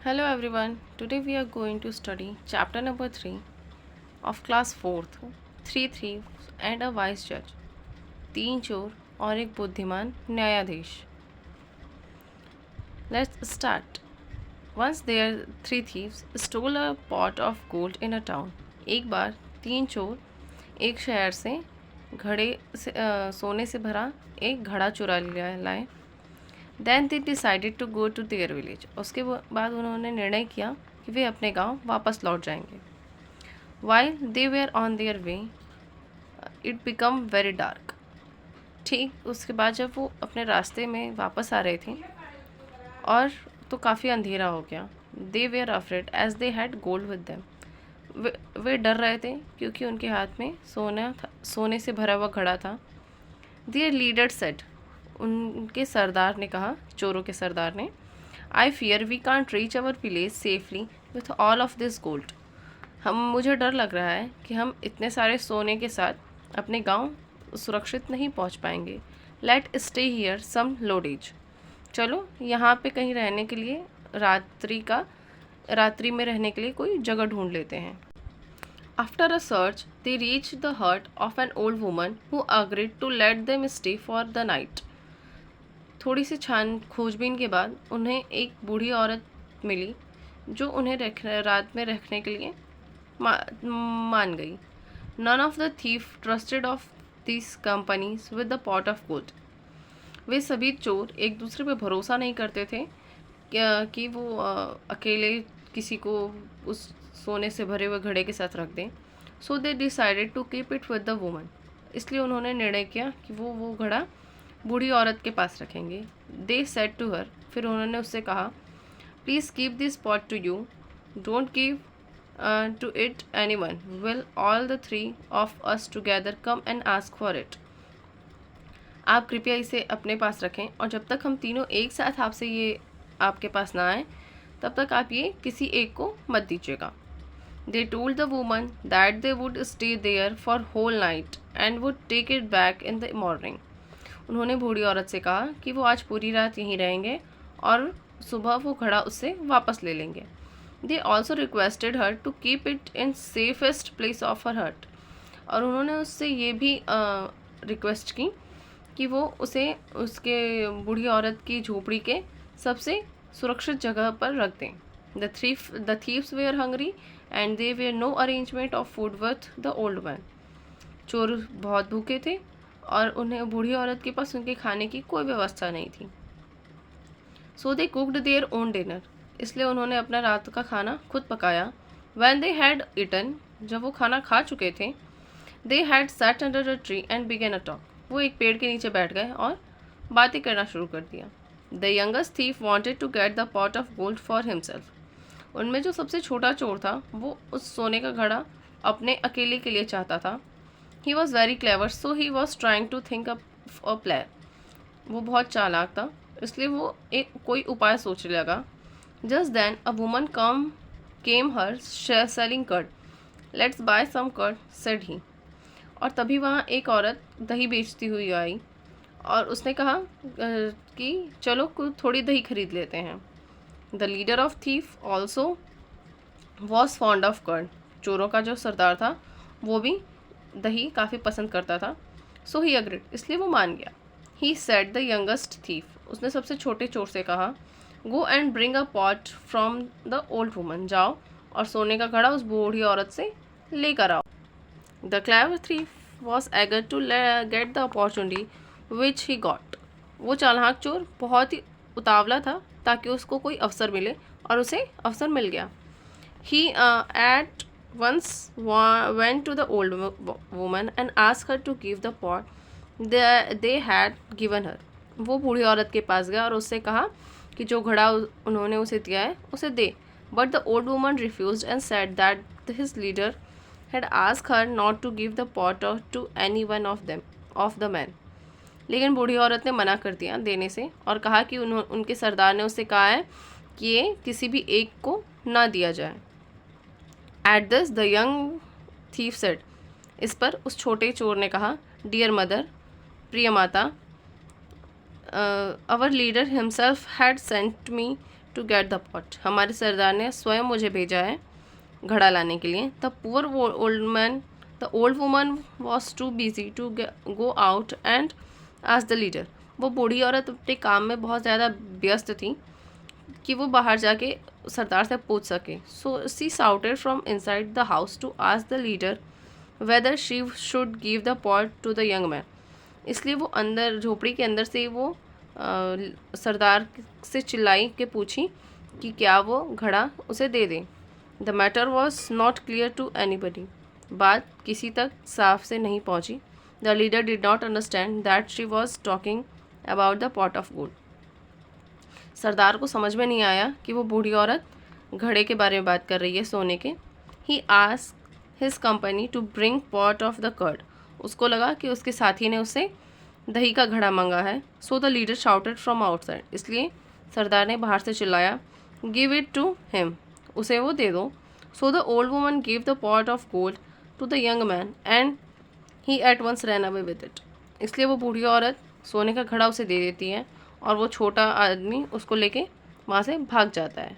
Hello everyone. Today we are going to study chapter number 3 of class 4th, Three Thieves and a Wise Judge. तीन चोर और एक बुद्धिमान न्यायाधीश. Let's start. Once there three thieves stole a pot of gold in a town. एक बार तीन चोर एक शहर से सोने से भरा एक घड़ा चुरा लाए. Then they decided to go to their village. उसके बाद उन्होंने निर्णय किया कि वे अपने गांव वापस लौट जाएंगे. While they were on their way, it became very dark. ठीक उसके बाद जब वो अपने रास्ते में वापस आ रहे थे और तो काफ़ी अंधेरा हो गया. They were afraid as they had gold with them. वे डर रहे थे क्योंकि उनके हाथ में सोने से भरा हुआ घड़ा था. Their leader said, उनके सरदार ने कहा, चोरों के सरदार ने, I fear we can't reach our village safely with all of this gold. मुझे डर लग रहा है कि हम इतने सारे सोने के साथ अपने गांव सुरक्षित नहीं पहुंच पाएंगे. लेट स्टे हियर सम लोडेज. चलो यहाँ पे कहीं रहने के लिए रात्रि में रहने के लिए कोई जगह ढूंढ लेते हैं. After a search they reach the hut of an old woman who agreed to let them stay for the night. थोड़ी सी खोजबीन के बाद उन्हें एक बूढ़ी औरत मिली जो उन्हें रात में रखने के लिए मान गई. None of the thief trusted of this companies with the pot of gold. वे सभी चोर एक दूसरे पे भरोसा नहीं करते थे कि वो अकेले किसी को उस सोने से भरे हुए घड़े के साथ रख दें. So they decided to keep it with the woman. इसलिए उन्होंने निर्णय किया कि वो घड़ा बूढ़ी औरत के पास रखेंगे. They said to her. फिर उन्होंने उससे कहा, please keep this pot to you. Don't give to it anyone. Will all the three of us together come and ask for it. आप कृपया इसे अपने पास रखें और जब तक हम तीनों एक साथ आपसे ये आपके पास ना आए तब तक आप ये किसी एक को मत दीजिएगा. They told the woman that they would stay there for whole night and would take it back in the morning. उन्होंने बूढ़ी औरत से कहा कि वो आज पूरी रात यहीं रहेंगे और सुबह वो घड़ा उससे वापस ले लेंगे. They also requested her to keep it in safest place of her hut. और उन्होंने उससे ये भी रिक्वेस्ट की कि वो उसे उसके बूढ़ी औरत की झोपड़ी के सबसे सुरक्षित जगह पर रख दें. The thieves were hungry and they were no arrangement of food with the old man. चोर बहुत भूखे थे और उन्हें बूढ़ी औरत के पास उनके खाने की कोई व्यवस्था नहीं थी. So they cooked their own dinner. इसलिए उन्होंने अपना रात का खाना खुद पकाया. When they had eaten. जब वो खाना खा चुके थे, they had sat under a tree and began a talk. वो एक पेड़ के नीचे बैठ गए और बातें करना शुरू कर दिया. The youngest thief wanted to get the pot of gold for himself. उनमें जो सबसे छोटा चोर था वो उस सोने का घड़ा अपने अकेले के लिए चाहता था. He was very clever, so he was trying to think up a plan. वो बहुत चालाक था इसलिए वो एक कोई उपाय सोचने लगा. Just then a woman came her selling curd. Let's buy some curd, said he. और तभी वहाँ एक औरत दही बेचती हुई आई और उसने कहा कि चलो थोड़ी दही खरीद लेते हैं. The leader of thief also was fond of curd. चोरों का जो सरदार था वो भी दही काफ़ी पसंद करता था. सो ही अग्रीड. इसलिए वो मान गया. He said the youngest thief. उसने सबसे छोटे चोर से कहा, go and bring a pot from the old woman. जाओ और सोने का घड़ा उस बूढ़ी औरत से लेकर आओ. The clever thief was eager to get the opportunity which he got. वो चालाक चोर बहुत ही उतावला था ताकि उसको कोई अवसर मिले और उसे अवसर मिल गया. ही eight once went to the old woman and asked her to give the pot they had given her. वो बूढ़ी औरत के पास गया और उससे कहा कि जो घड़ा उन्होंने उसे दिया है उसे दे. But the old woman refused and said that his leader had asked her not to give the pot to any one of the men. लेकिन बूढ़ी औरत ने मना कर दिया देने से और कहा कि उनके सरदार ने उससे कहा है कि ये किसी भी एक को ना दिया जाए. At this the young thief said. इस पर उस छोटे चोर ने कहा, डियर मदर, प्रिय माता, our leader himself had sent me to get the pot. हमारे सरदार ने स्वयं मुझे भेजा है घड़ा लाने के लिए। The poor old woman was too busy to go out and ask the leader. वो बूढ़ी औरत अपने काम में बहुत ज़्यादा व्यस्त थी कि वो बाहर जाके सरदार से पूछ सके। So she shouted from inside the house to ask the leader whether she should give the pot to the young man. इसलिए वो अंदर झोपड़ी के अंदर से वो सरदार से चिल्लाई के पूछी कि क्या वो घड़ा उसे दे दें। The matter was not clear to anybody. बात किसी तक साफ से नहीं पहुंची। The leader did not understand that she was talking about the pot of gold. सरदार को समझ में नहीं आया कि वो बूढ़ी औरत घड़े के बारे में बात कर रही है, सोने के। He asked his company to bring pot of the curd. उसको लगा कि उसके साथी ने उससे दही का घड़ा मांगा है। So the leader shouted from outside. इसलिए सरदार ने बाहर से चिल्लाया, गिव इट टू हिम, उसे वो दे दो। So the old woman give the pot of gold to the young man and he at once ran away with it. इसलिए वो बूढ़ी औरत सोने का घड़ा उसे दे देती है और वो छोटा आदमी उसको लेके वहाँ से भाग जाता है।